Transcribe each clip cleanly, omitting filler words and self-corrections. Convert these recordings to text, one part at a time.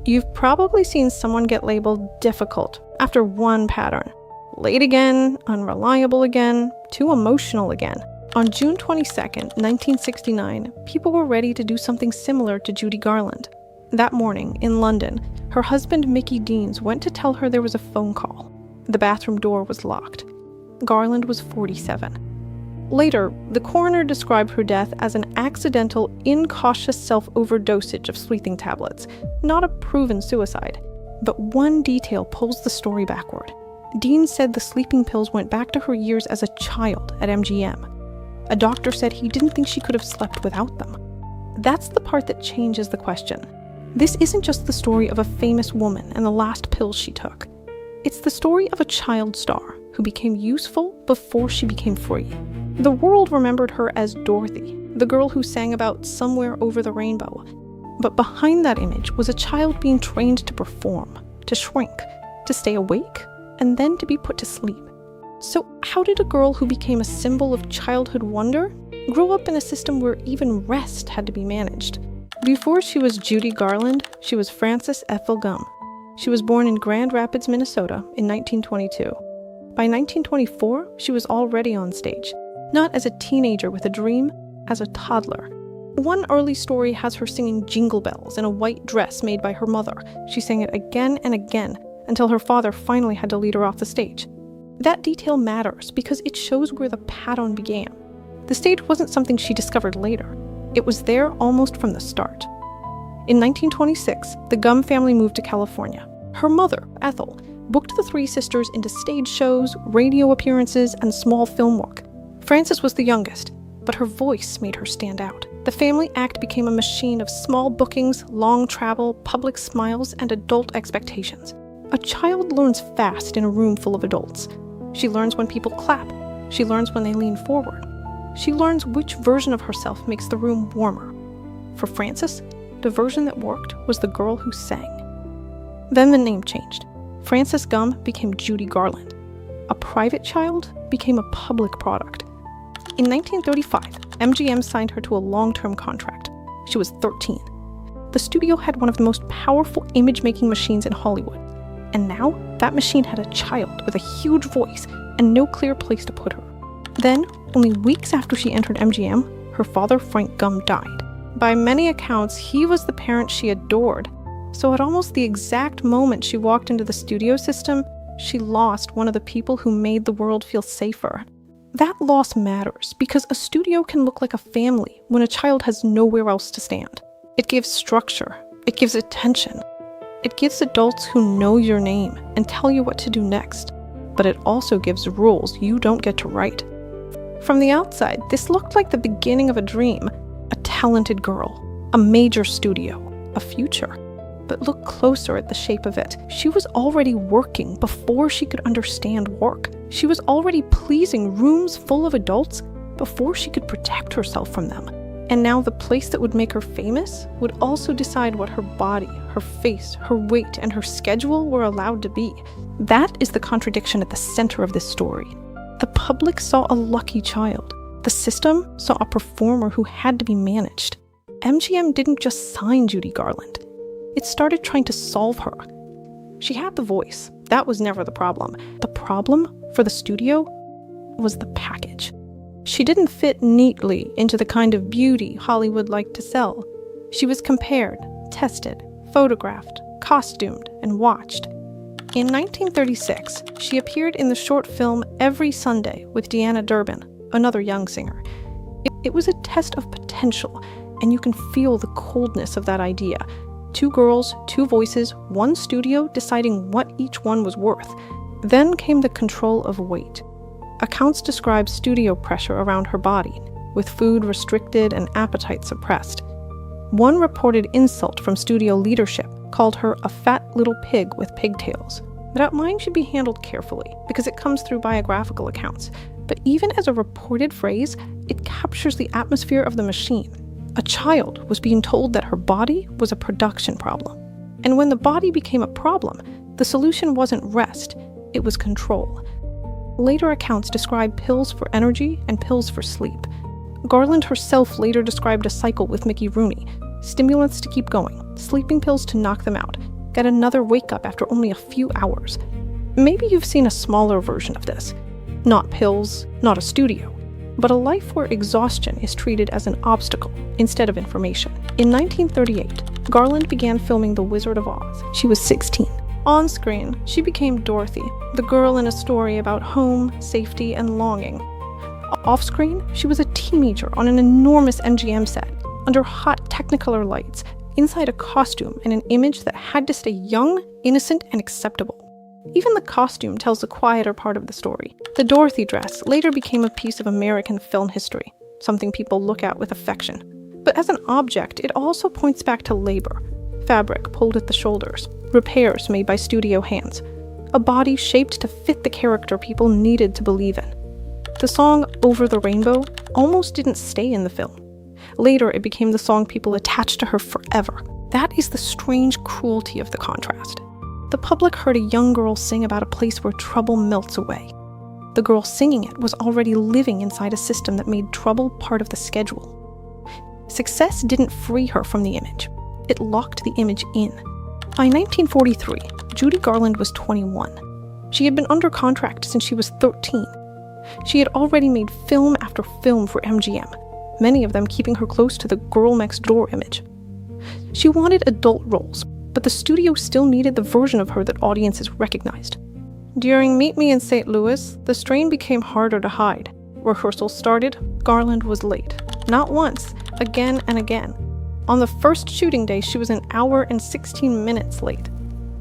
You've probably seen someone get labeled difficult after one pattern. Late again, unreliable again, too emotional again. On June 22nd, 1969, people were ready to do something similar to Judy Garland. That morning, in London, her husband Mickey Deans went to tell her there was a phone call. The bathroom door was locked. Garland was 47. Later, the coroner described her death as an accidental, incautious self-overdosage of sleeping tablets, not a proven suicide. But one detail pulls the story backward. Dean said the sleeping pills went back to her years as a child at MGM. A doctor said he didn't think she could have slept without them. That's the part that changes the question. This isn't just the story of a famous woman and the last pills she took. It's the story of a child star who became useful before she became free. The world remembered her as Dorothy, the girl who sang about somewhere over the rainbow. But behind that image was a child being trained to perform, to shrink, to stay awake, and then to be put to sleep. So how did a girl who became a symbol of childhood wonder grow up in a system where even rest had to be managed? Before she was Judy Garland, she was Frances Ethel Gum. She was born in Grand Rapids, Minnesota in 1922. By 1924, she was already on stage. Not as a teenager with a dream, as a toddler. One early story has her singing Jingle Bells in a white dress made by her mother. She sang it again and again until her father finally had to lead her off the stage. That detail matters because it shows where the pattern began. The stage wasn't something she discovered later. It was there almost from the start. In 1926, the Gum family moved to California. Her mother, Ethel, booked the three sisters into stage shows, radio appearances, and small film work. Frances was the youngest, but her voice made her stand out. The family act became a machine of small bookings, long travel, public smiles, and adult expectations. A child learns fast in a room full of adults. She learns when people clap. She learns when they lean forward. She learns which version of herself makes the room warmer. For Frances, the version that worked was the girl who sang. Then the name changed. Frances Gum became Judy Garland. A private child became a public product. In 1935, MGM signed her to a long-term contract. She was 13. The studio had one of the most powerful image-making machines in Hollywood. And now, that machine had a child with a huge voice and no clear place to put her. Then, only weeks after she entered MGM, her father, Frank Gum, died. By many accounts, he was the parent she adored. So at almost the exact moment she walked into the studio system, she lost one of the people who made the world feel safer. That loss matters because a studio can look like a family when a child has nowhere else to stand. It gives structure. It gives attention. It gives adults who know your name and tell you what to do next. But it also gives rules you don't get to write. From the outside, this looked like the beginning of a dream. A talented girl, a major studio, a future. But look closer at the shape of it. She was already working before she could understand work. She was already pleasing rooms full of adults before she could protect herself from them. And now the place that would make her famous would also decide what her body, her face, her weight, and her schedule were allowed to be. That is the contradiction at the center of this story. The public saw a lucky child. The system saw a performer who had to be managed. MGM didn't just sign Judy Garland. It started trying to solve her. She had the voice. That was never the problem. The problem, for the studio, was the package. She didn't fit neatly into the kind of beauty Hollywood liked to sell. She was compared, tested, photographed, costumed, and watched. In 1936, she appeared in the short film Every Sunday with Deanna Durbin, another young singer. It was a test of potential, and you can feel the coldness of that idea. 2 girls, 2 voices, 1 studio deciding what each one was worth. Then came the control of weight. Accounts describe studio pressure around her body, with food restricted and appetite suppressed. One reported insult from studio leadership called her a fat little pig with pigtails. That line should be handled carefully, because it comes through biographical accounts. But even as a reported phrase, it captures the atmosphere of the machine. A child was being told that her body was a production problem. And when the body became a problem, the solution wasn't rest, it was control. Later accounts describe pills for energy and pills for sleep. Garland herself later described a cycle with Mickey Rooney: stimulants to keep going, sleeping pills to knock them out. get another wake-up after only a few hours. Maybe you've seen a smaller version of this. Not pills, not a studio, but a life where exhaustion is treated as an obstacle instead of information. In 1938, Garland began filming The Wizard of Oz. She was 16. On screen, she became Dorothy, the girl in a story about home, safety, and longing. Off-screen, she was a teenager on an enormous MGM set, under hot Technicolor lights, inside a costume and an image that had to stay young, innocent, and acceptable. Even the costume tells the quieter part of the story. The Dorothy dress later became a piece of American film history, something people look at with affection. But as an object, it also points back to labor. Fabric pulled at the shoulders, repairs made by studio hands, a body shaped to fit the character people needed to believe in. The song Over the Rainbow almost didn't stay in the film. Later, it became the song people attached to her forever. That is the strange cruelty of the contrast. The public heard a young girl sing about a place where trouble melts away. The girl singing it was already living inside a system that made trouble part of the schedule. Success didn't free her from the image. It locked the image in. By 1943, Judy Garland was 21. She had been under contract since she was 13. She had already made film after film for MGM, many of them keeping her close to the girl next door image. She wanted adult roles, but the studio still needed the version of her that audiences recognized. During Meet Me in St. Louis, the strain became harder to hide. Rehearsals started, Garland was late. Not once, again and again. On the first shooting day, she was an hour and 16 minutes late.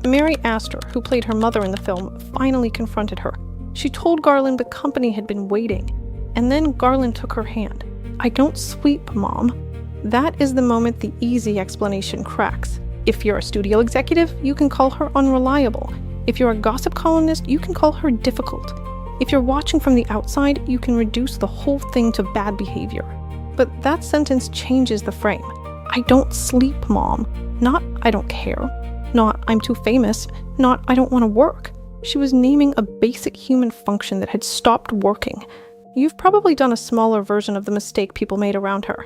Mary Astor, who played her mother in the film, finally confronted her. She told Garland the company had been waiting, and then Garland took her hand. "I don't sweep, Mom." That is the moment the easy explanation cracks. If you're a studio executive, you can call her unreliable. If you're a gossip columnist, you can call her difficult. If you're watching from the outside, you can reduce the whole thing to bad behavior. But that sentence changes the frame. I don't sleep, Mom. Not I don't care. Not I'm too famous. Not I don't want to work. She was naming a basic human function that had stopped working. You've probably done a smaller version of the mistake people made around her.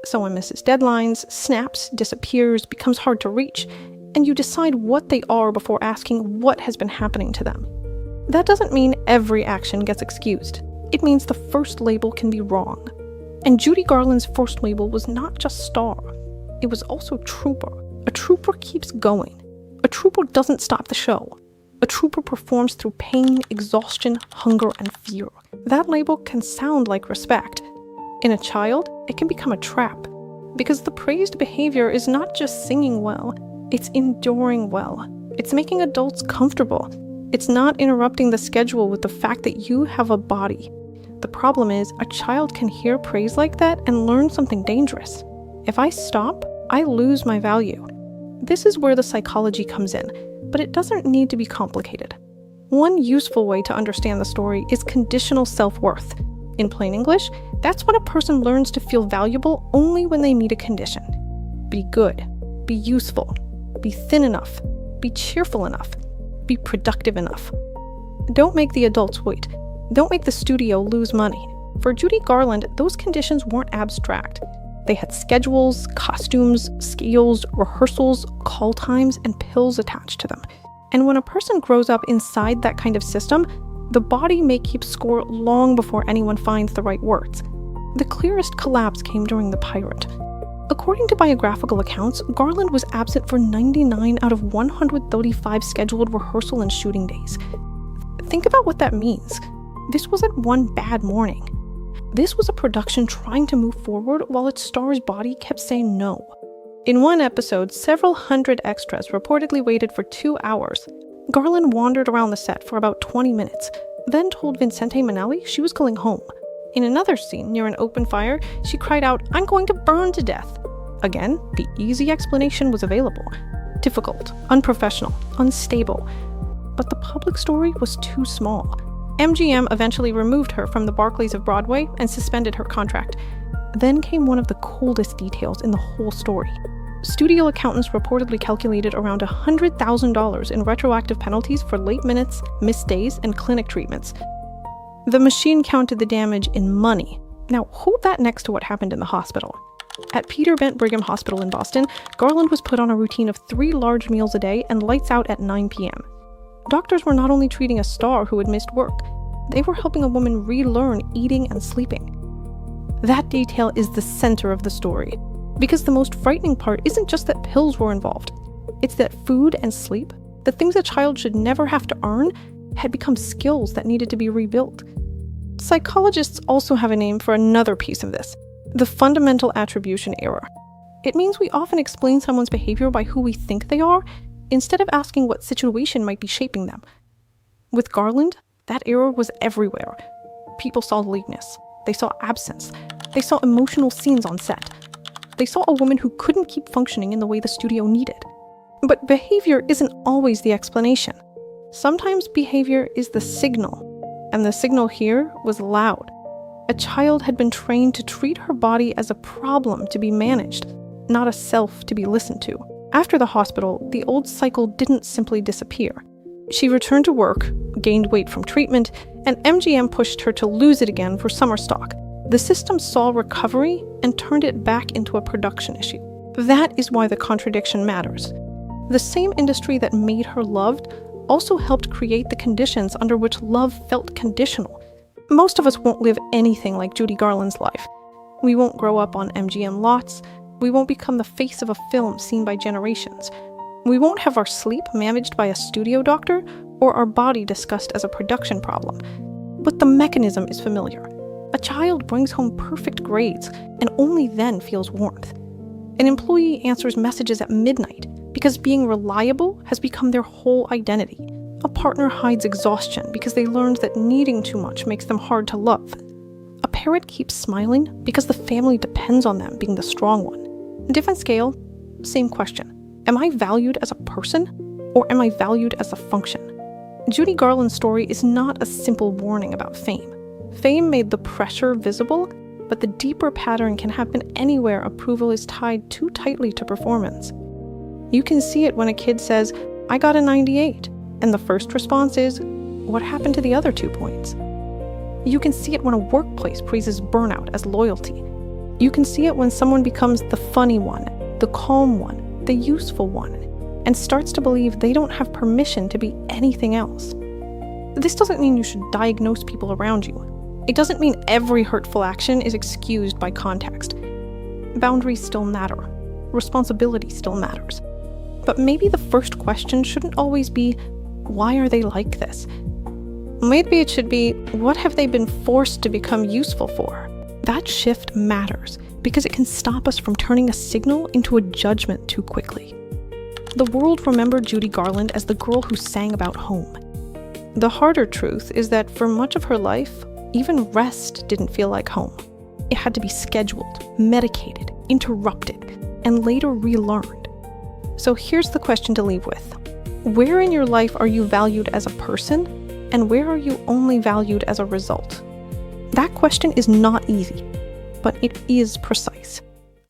Someone misses deadlines, snaps, disappears, becomes hard to reach, and you decide what they are before asking what has been happening to them. That doesn't mean every action gets excused. It means the first label can be wrong. And Judy Garland's first label was not just star. It was also trooper. A trooper keeps going. A trooper doesn't stop the show. A trooper performs through pain, exhaustion, hunger, and fear. That label can sound like respect. In a child, it can become a trap, because the praised behavior is not just singing well, it's enduring well. It's making adults comfortable. It's not interrupting the schedule with the fact that you have a body. The problem is, a child can hear praise like that and learn something dangerous. If I stop, I lose my value. This is where the psychology comes in, but it doesn't need to be complicated. One useful way to understand the story is conditional self-worth. In plain English, that's when a person learns to feel valuable only when they meet a condition. Be good, be useful, be thin enough, be cheerful enough, be productive enough. Don't make the adults wait. Don't make the studio lose money. For Judy Garland, those conditions weren't abstract. They had schedules, costumes, scales, rehearsals, call times, and pills attached to them. And when a person grows up inside that kind of system, the body may keep score long before anyone finds the right words. The clearest collapse came during The Pirate. According to biographical accounts, Garland was absent for 99 out of 135 scheduled rehearsal and shooting days. Think about what that means. This wasn't one bad morning. This was a production trying to move forward while its star's body kept saying no. In one episode, several hundred extras reportedly waited for 2 hours. Garland wandered around the set for about 20 minutes, then told Vincente Minnelli she was going home. In another scene near an open fire, she cried out, "I'm going to burn to death." Again, the easy explanation was available. Difficult, unprofessional, unstable. But the public story was too small. MGM eventually removed her from the Barclays of Broadway and suspended her contract. Then came one of the coldest details in the whole story. Studio accountants reportedly calculated around $100,000 in retroactive penalties for late minutes, missed days, and clinic treatments. The machine counted the damage in money. Now, hold that next to what happened in the hospital. At Peter Bent Brigham Hospital in Boston, Garland was put on a routine of 3 large meals a day and lights out at 9 p.m. Doctors were not only treating a star who had missed work, they were helping a woman relearn eating and sleeping. That detail is the center of the story, because the most frightening part isn't just that pills were involved. It's that food and sleep, the things a child should never have to earn, had become skills that needed to be rebuilt. Psychologists also have a name for another piece of this: the fundamental attribution error. It means we often explain someone's behavior by who we think they are, instead of asking what situation might be shaping them. With Garland, that error was everywhere. People saw lateness. They saw absence. They saw emotional scenes on set. They saw a woman who couldn't keep functioning in the way the studio needed. But behavior isn't always the explanation. Sometimes behavior is the signal, and the signal here was loud. A child had been trained to treat her body as a problem to be managed, not a self to be listened to. After the hospital, the old cycle didn't simply disappear. She returned to work, gained weight from treatment, and MGM pushed her to lose it again for summer stock. The system saw recovery and turned it back into a production issue. That is why the contradiction matters. The same industry that made her loved also helped create the conditions under which love felt conditional. Most of us won't live anything like Judy Garland's life. We won't grow up on MGM lots. We won't become the face of a film seen by generations. We won't have our sleep managed by a studio doctor or our body discussed as a production problem. But the mechanism is familiar. A child brings home perfect grades and only then feels warmth. An employee answers messages at midnight because being reliable has become their whole identity. A partner hides exhaustion because they learned that needing too much makes them hard to love. A parent keeps smiling because the family depends on them being the strong one. Different scale, same question. Am I valued as a person, or am I valued as a function? Judy Garland's story is not a simple warning about fame. Fame made the pressure visible, but the deeper pattern can happen anywhere approval is tied too tightly to performance. You can see it when a kid says, "I got a 98," and the first response is, "What happened to the other 2 points?" You can see it when a workplace praises burnout as loyalty. You can see it when someone becomes the funny one, the calm one, the useful one, and starts to believe they don't have permission to be anything else. This doesn't mean you should diagnose people around you. It doesn't mean every hurtful action is excused by context. Boundaries still matter. Responsibility still matters. But maybe the first question shouldn't always be, why are they like this? Maybe it should be, what have they been forced to become useful for? That shift matters because it can stop us from turning a signal into a judgment too quickly. The world remembered Judy Garland as the girl who sang about home. The harder truth is that for much of her life, even rest didn't feel like home. It had to be scheduled, medicated, interrupted, and later relearned. So here's the question to leave with. Where in your life are you valued as a person, and where are you only valued as a result? That question is not easy, but it is precise.